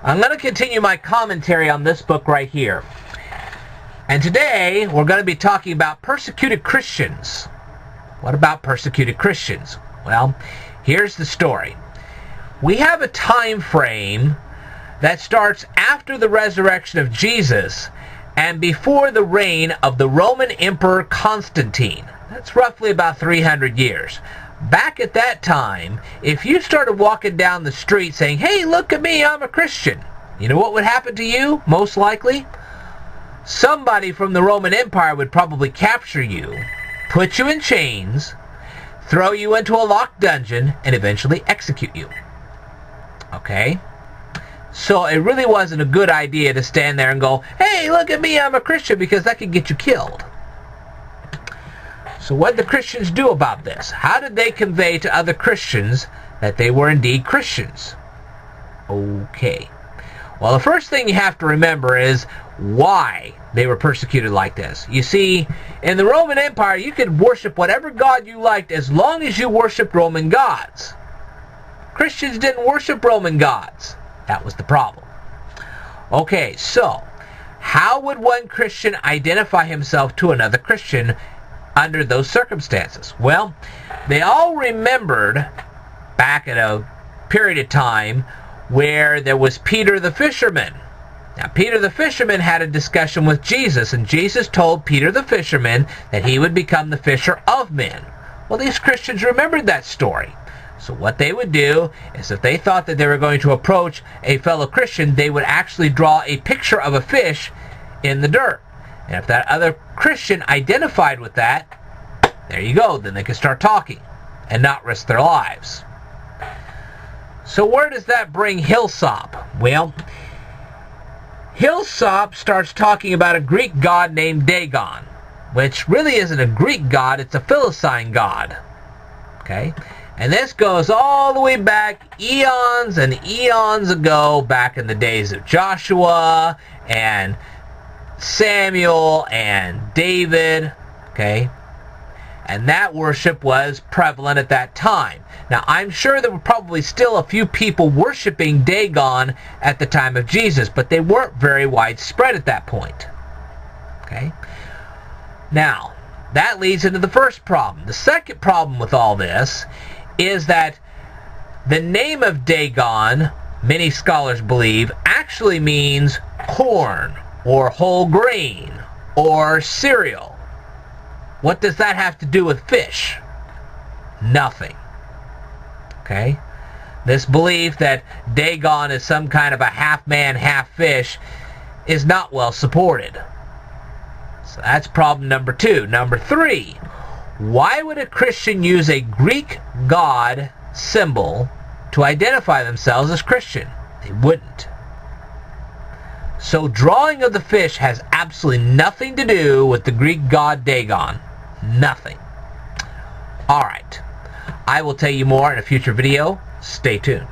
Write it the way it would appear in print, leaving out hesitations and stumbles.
I'm going to continue my commentary on this book right here. And today, we're going to be talking about persecuted Christians. What about persecuted Christians? Well, here's the story. We have a time frame that starts after the resurrection of Jesus and before the reign of the Roman Emperor Constantine. That's roughly about 300 years. Back at that time, if you started walking down the street saying, "Hey, look at me, I'm a Christian," you know what would happen to you, most likely? Somebody from the Roman Empire would probably capture you, put you in chains, throw you into a locked dungeon, and eventually execute you. Okay? So it really wasn't a good idea to stand there and go, "Hey, look at me, I'm a Christian," because that could get you killed. So what did the Christians do about this? How did they convey to other Christians that they were indeed Christians? Okay. Well, the first thing you have to remember is why they were persecuted like this. You see, in the Roman Empire, you could worship whatever god you liked as long as you worshiped Roman gods. Christians didn't worship Roman gods. That was the problem. Okay, so how would one Christian identify himself to another Christian under those circumstances? Well, they all remembered back at a period of time where there was Peter the fisherman. Now, Peter the fisherman had a discussion with Jesus, and Jesus told Peter the fisherman that he would become the fisher of men. Well, these Christians remembered that story. So what they would do is if they thought that they were going to approach a fellow Christian, they would actually draw a picture of a fish in the dirt. And if that other Christian identified with that, there you go, then they could start talking and not risk their lives. So where does that bring Hillsop? Well, Hillsop starts talking about a Greek god named Dagon, which really isn't a Greek god, it's a Philistine god. Okay? And this goes all the way back eons and eons ago, back in the days of Joshua and Samuel and David, okay? And that worship was prevalent at that time. Now, I'm sure there were probably still a few people worshiping Dagon at the time of Jesus, but they weren't very widespread at that point, okay? Now, that leads into the first problem. The second problem with all this is that the name of Dagon, many scholars believe, actually means corn, or whole grain, or cereal. What does that have to do with fish? Nothing. Okay? This belief that Dagon is some kind of a half-man, half-fish is not well supported. So that's problem number 2. Number 3, why would a Christian use a Greek god symbol to identify themselves as Christian? They wouldn't. So drawing of the fish has absolutely nothing to do with the Greek god Dagon. Nothing. Alright. I will tell you more in a future video. Stay tuned.